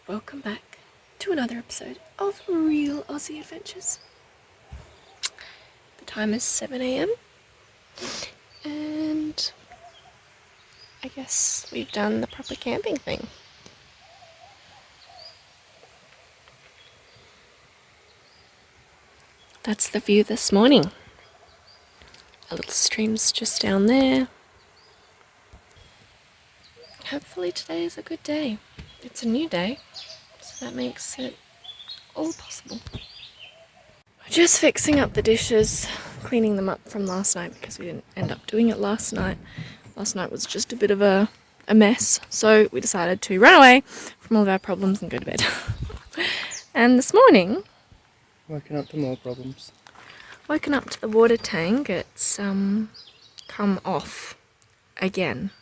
welcome back to another episode of Real Aussie Adventures. The time is 7 AM and I guess we've done the proper camping thing. That's the view this morning. A little stream's just down there. Hopefully today is a good day. It's a new day, so that makes it all possible. Just fixing up the dishes, cleaning them up from last night because we didn't end up doing it last night. Last night was just a bit of a mess, so we decided to run away from all of our problems and go to bed. And this morning, woken up to more problems. Woken up to the water tank. It's come off again.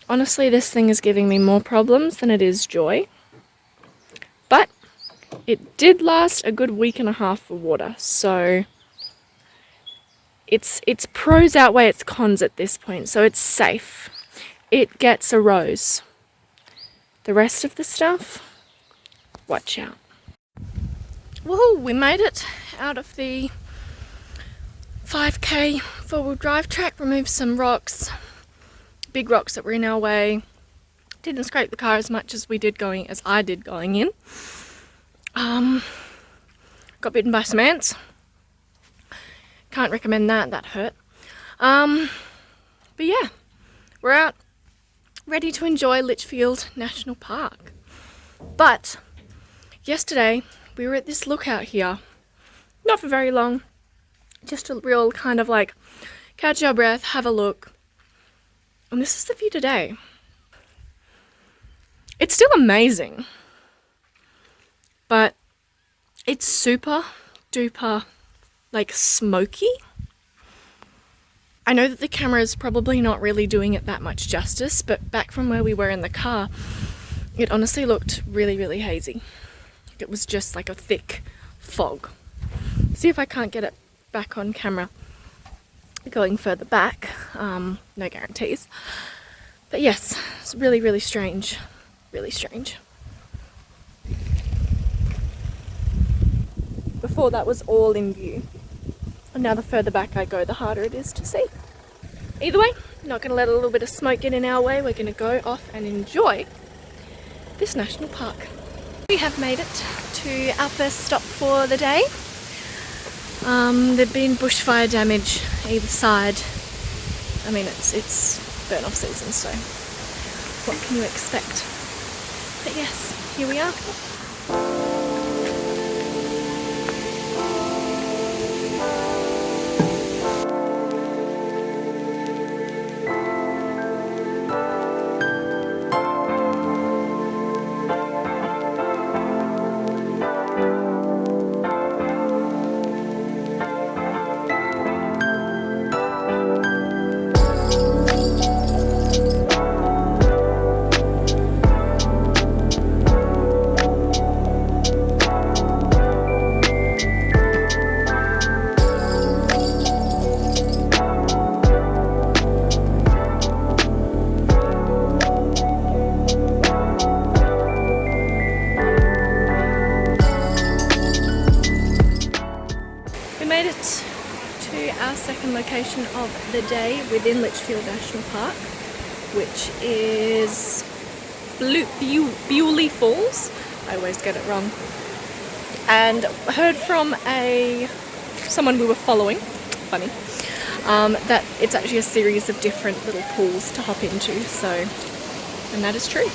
Honestly, this thing is giving me more problems than it is joy. But it did last a good week and a half for water, so its pros outweigh its cons at this point, so it's safe. It gets a rose. The rest of the stuff, watch out. Woohoo, we made it out of the 5k four-wheel drive track, removed some rocks, big rocks that were in our way. Didn't scrape the car as much as I did going in. Got bitten by some ants. Can't recommend that, that hurt. But yeah, we're out ready to enjoy Litchfield National Park. But yesterday we were at this lookout here, not for very long, just a real kind of like catch our breath, have a look. And this is the view today. It's still amazing, but it's super duper like smoky. I know that the camera is probably not really doing it that much justice, but back from where we were in the car, it honestly looked really, really hazy. It was just like a thick fog. See if I can't get it back on camera going further back. No guarantees. But yes, it's really, really strange. Really strange. Before that was all in view. And now the further back I go, the harder it is to see. Either way, not going to let a little bit of smoke get in our way. We're going to go off and enjoy this national park. We have made it to our first stop for the day. There'd been bushfire damage either side. I mean, it's burn off season, so what can you expect? But yes, here we are. Our second location of the day within Litchfield National Park, which is Bewley Falls. I always get it wrong. And heard from someone we were following, funny, that it's actually a series of different little pools to hop into. So, and that is true.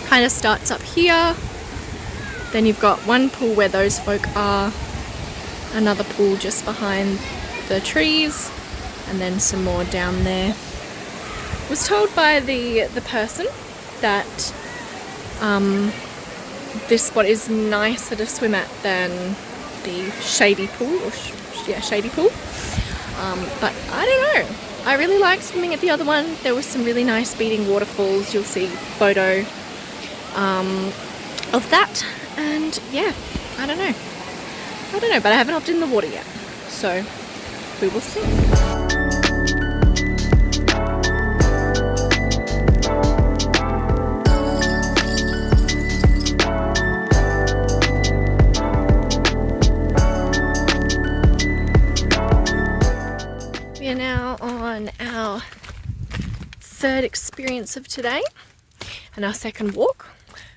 Kind of starts up here. Then you've got one pool where those folk are, another pool just behind the trees, and then some more down there. Was told by the person that this spot is nicer to swim at than the Shady Pool, or Shady Pool. But I don't know. I really like swimming at the other one. There was some really nice beating waterfalls. You'll see a photo of that, and yeah, I don't know, but I haven't hopped in the water yet, so we will see. third experience of today and our second walk,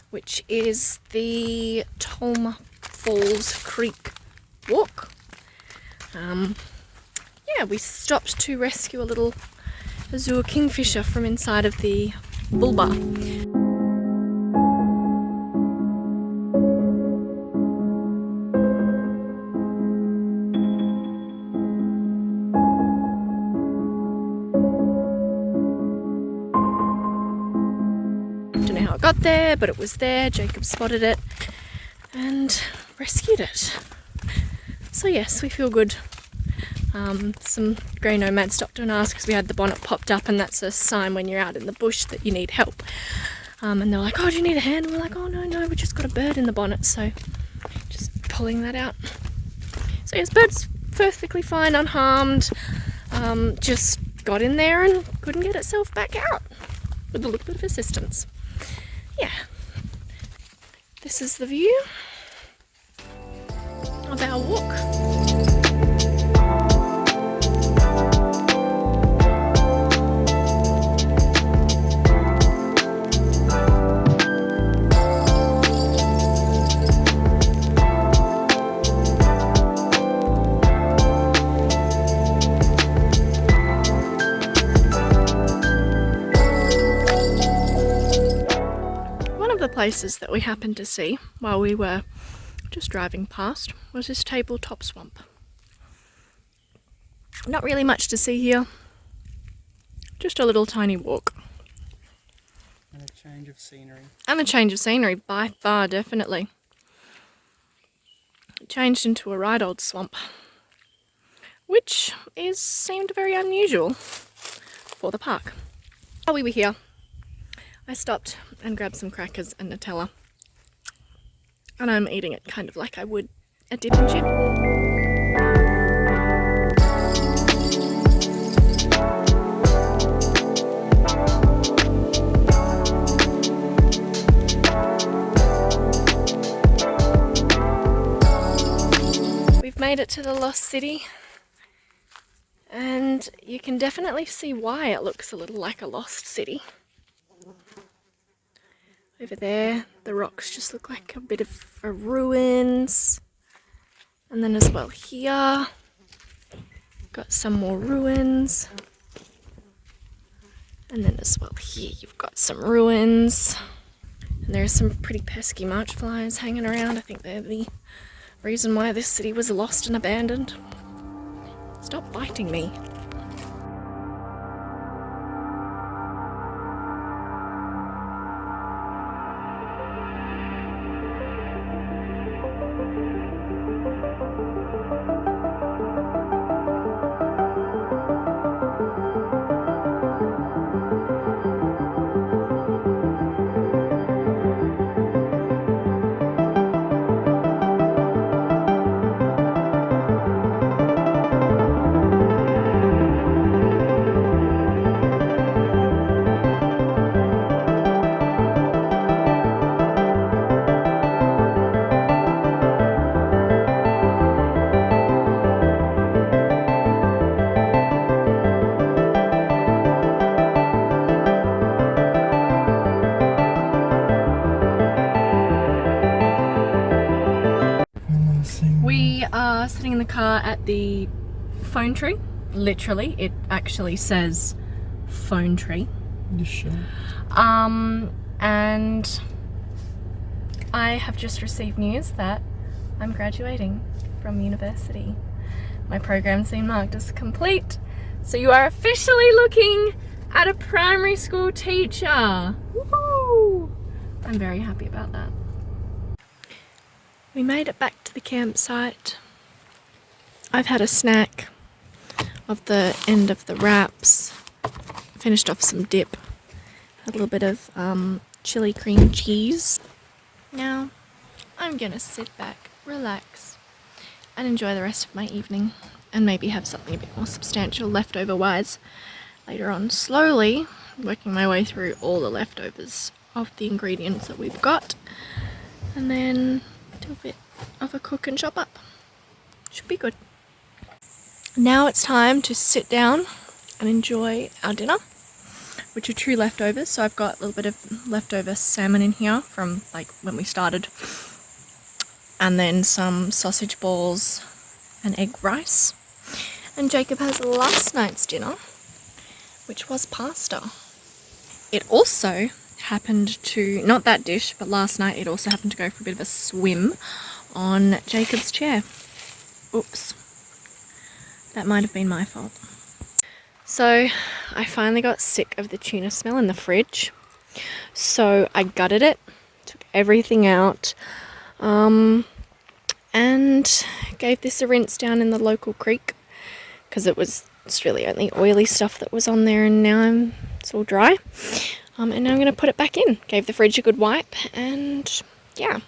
which is the Tolma Falls Creek walk. Yeah, we stopped to rescue a little azure kingfisher from inside of the bull bar. Don't know how it got there, but it was there. Jacob spotted it and rescued it. So yes, we feel good. Some grey nomads stopped and asked because we had the bonnet popped up, and that's a sign when you're out in the bush that you need help. And they're like, oh, do you need a hand? And we're like, oh no, we just got a bird in the bonnet, so just pulling that out. So yes, bird's perfectly fine, unharmed, just got in there and couldn't get itself back out with a little bit of assistance. Yeah, this is the view of our walk. Places that we happened to see while we were just driving past was this tabletop swamp. Not really much to see here, just a little tiny walk. And a change of scenery. And a change of scenery, by far, definitely. It changed into a right old swamp, which seemed very unusual for the park. While we were here, I stopped and grabbed some crackers and Nutella, and I'm eating it kind of like I would a dip and chip. We've made it to the lost city, and you can definitely see why it looks a little like a lost city. Over there, the rocks just look like a bit of ruins. And then as well here, got some more ruins. And then as well here, you've got some ruins. And there's some pretty pesky march flies hanging around. I think they're the reason why this city was lost and abandoned. Stop biting me. Sitting in the car at the phone tree. Literally, it actually says phone tree. You sure? And I have just received news that I'm graduating from university. My program's been marked as complete, so you are officially looking at a primary school teacher. Woohoo! I'm very happy about that. We made it back to the campsite. I've had a snack of the end of the wraps, finished off some dip, had a little bit of chili cream cheese. Now I'm gonna sit back, relax, and enjoy the rest of my evening, and maybe have something a bit more substantial leftover wise later on. Slowly working my way through all the leftovers of the ingredients that we've got, and then do a bit of a cook and chop up. Should be good. Now it's time to sit down and enjoy our dinner. which are true leftovers. So I've got a little bit of leftover salmon in here from like when we started. And then some sausage balls and egg rice. And Jacob has last night's dinner, which was pasta. It also happened to, not that dish, but last night it also happened to go for a bit of a swim on Jacob's chair. Oops. That might have been my fault. So I finally got sick of the tuna smell in the fridge. So I gutted it, took everything out, and gave this a rinse down in the local creek because it's really only oily stuff that was on there, and now it's all dry. And now I'm going to put it back in. Gave the fridge a good wipe, and yeah,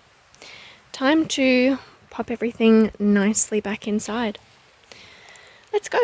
time to pop everything nicely back inside. Let's go.